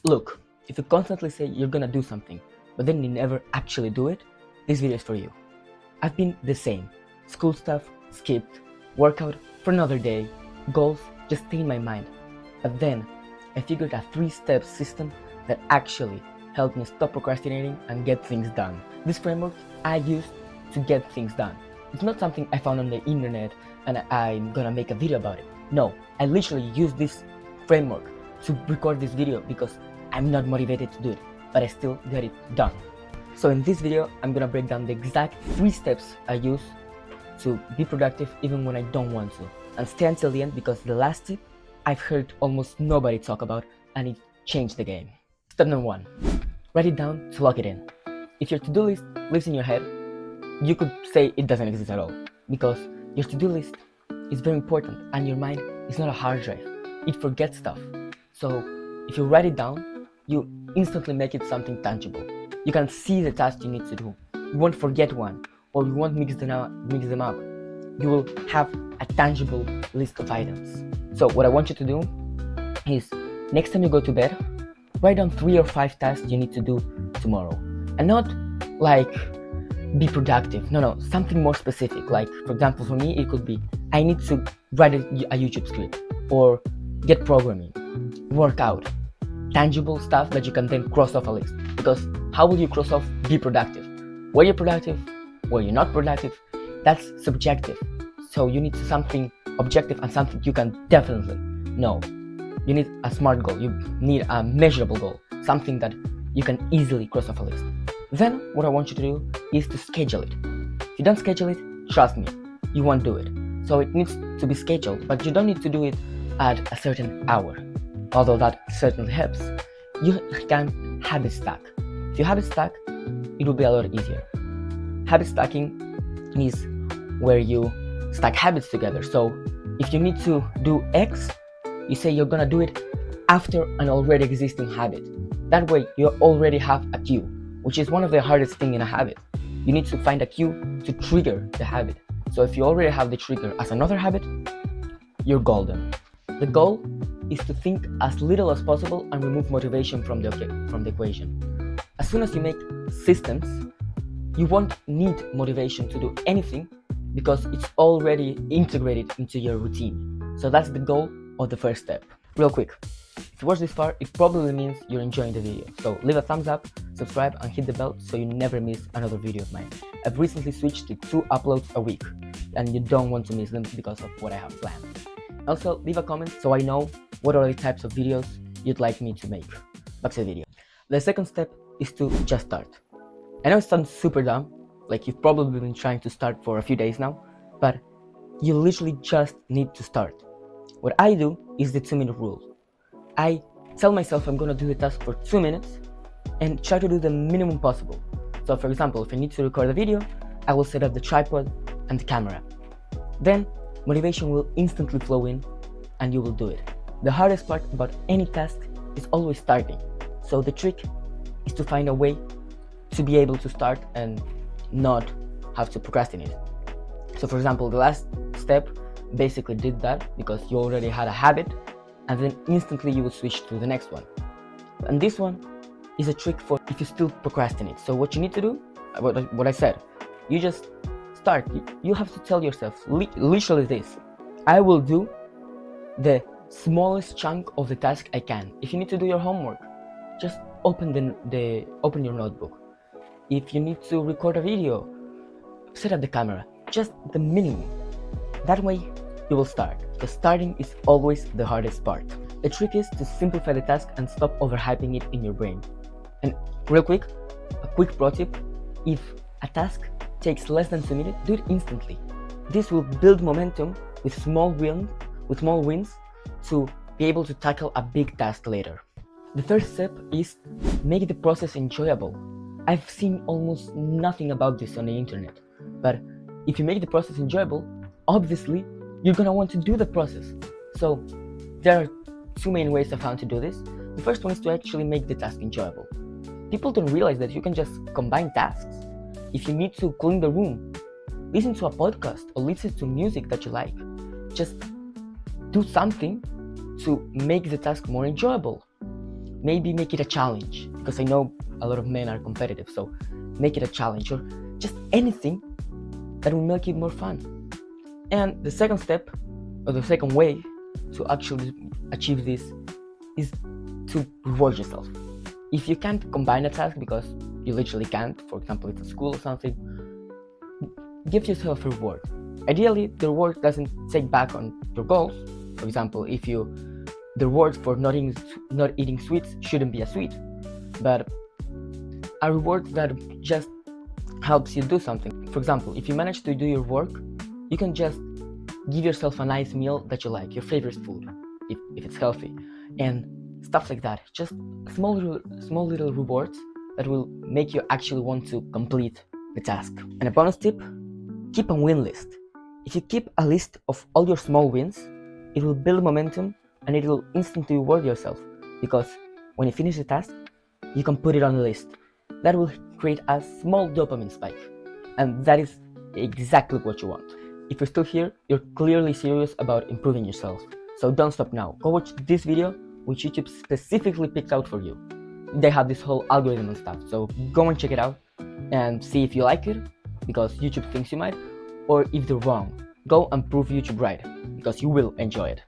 Look, if you constantly say you're gonna do something, but then you never actually do it, this video is for you. I've been the same. School stuff, skipped, workout for another day, goals just stay in my mind. But then I figured a 3-step system that actually helped me stop procrastinating and get things done. This framework I used to get things done. It's not something I found on the internet and I'm gonna make a video about it. No, I literally used this framework to record this video because I'm not motivated to do it, but I still get it done. So in this video, I'm gonna break down the exact 3 steps I use to be productive even when I don't want to. And stay until the end because the last tip I've heard almost nobody talk about and it changed the game. Step number 1, write it down to lock it in. If your to-do list lives in your head, you could say it doesn't exist at all because your to-do list is very important and your mind is not a hard drive. It forgets stuff. So if you write it down, you instantly make it something tangible. You can see the task you need to do. You won't forget one, or you won't mix them up. You will have a tangible list of items. So what I want you to do is, next time you go to bed, write down 3 or 5 tasks you need to do tomorrow. And not like be productive. No, something more specific. Like, for example, for me, it could be, I need to write a YouTube script, or get programming, work out. Tangible stuff that you can then cross off a list. Because how will you cross off be productive? Were you productive? Were you not productive? That's subjective. So you need something objective and something you can definitely know. You need a SMART goal. You need a measurable goal. Something that you can easily cross off a list. Then what I want you to do is to schedule it. If you don't schedule it, trust me, you won't do it. So it needs to be scheduled, but you don't need to do it at a certain hour. Although that certainly helps. You can habit stack. If you habit stack, it will be a lot easier. Habit stacking is where you stack habits together. So if you need to do X, you say you're gonna do it after an already existing habit. That way you already have a cue, which is one of the hardest things in a habit. You need to find a cue to trigger the habit. So if you already have the trigger as another habit, you're golden. The goal is to think as little as possible and remove motivation from the equation. As soon as you make systems, you won't need motivation to do anything because it's already integrated into your routine. So that's the goal of the first step. Real quick, if you watch this far, it probably means you're enjoying the video. So leave a thumbs up, subscribe and hit the bell so you never miss another video of mine. I've recently switched to 2 uploads a week and you don't want to miss them because of what I have planned. Also, leave a comment so I know what are the types of videos you'd like me to make. Back to the video. The second step is to just start. I know it sounds super dumb, like you've probably been trying to start for a few days now, but you literally just need to start. What I do is the 2-minute rule. I tell myself I'm gonna do the task for 2 minutes and try to do the minimum possible. So for example, if I need to record a video, I will set up the tripod and the camera. Then motivation will instantly flow in and you will do it. The hardest part about any task is always starting. So the trick is to find a way to be able to start and not have to procrastinate. So for example, the last step basically did that because you already had a habit and then instantly you will switch to the next one. And this one is a trick for if you still procrastinate. So what you need to do, what I said, you just start. You have to tell yourself literally this: I will do the smallest chunk of the task I can. If you need to do your homework, just open your notebook. If you need to record a video, set up the camera. Just the minimum. That way you will start, because starting is always the hardest part. The trick is to simplify the task and stop overhyping it in your brain. And real quick, a quick pro tip: if a task takes less than 2 minutes, do it instantly. This will build momentum with small wins to be able to tackle a big task later. The third step is make the process enjoyable. I've seen almost nothing about this on the internet, but if you make the process enjoyable, obviously you're gonna want to do the process. So there are 2 main ways I found to do this. The first one is to actually make the task enjoyable. People don't realize that you can just combine tasks. If you need to clean the room, listen to a podcast or listen to music that you like. Just do something to make the task more enjoyable. maybe make it a challenge, because I know a lot of men are competitive, so make it a challenge, or just anything that will make it more fun. And the second step, or the second way to actually achieve this, is to reward yourself. If you can't combine a task because you literally can't, for example, it's a school or something, give yourself a reward. Ideally, the reward doesn't take back on your goals. For example, the reward for not eating sweets shouldn't be a sweet, but a reward that just helps you do something. For example, if you manage to do your work, you can just give yourself a nice meal that you like, your favorite food, if it's healthy, and stuff like that. Just small little rewards that will make you actually want to complete the task. And a bonus tip, keep a win list. If you keep a list of all your small wins, it will build momentum and it will instantly reward yourself, because when you finish the task, you can put it on the list. That will create a small dopamine spike, and that is exactly what you want. If you're still here, you're clearly serious about improving yourself. So don't stop now. Go watch this video, which YouTube specifically picked out for you. They have this whole algorithm and stuff, so go and check it out and see if you like it, because YouTube thinks you might, or if they're wrong. Go and prove YouTube right, because you will enjoy it.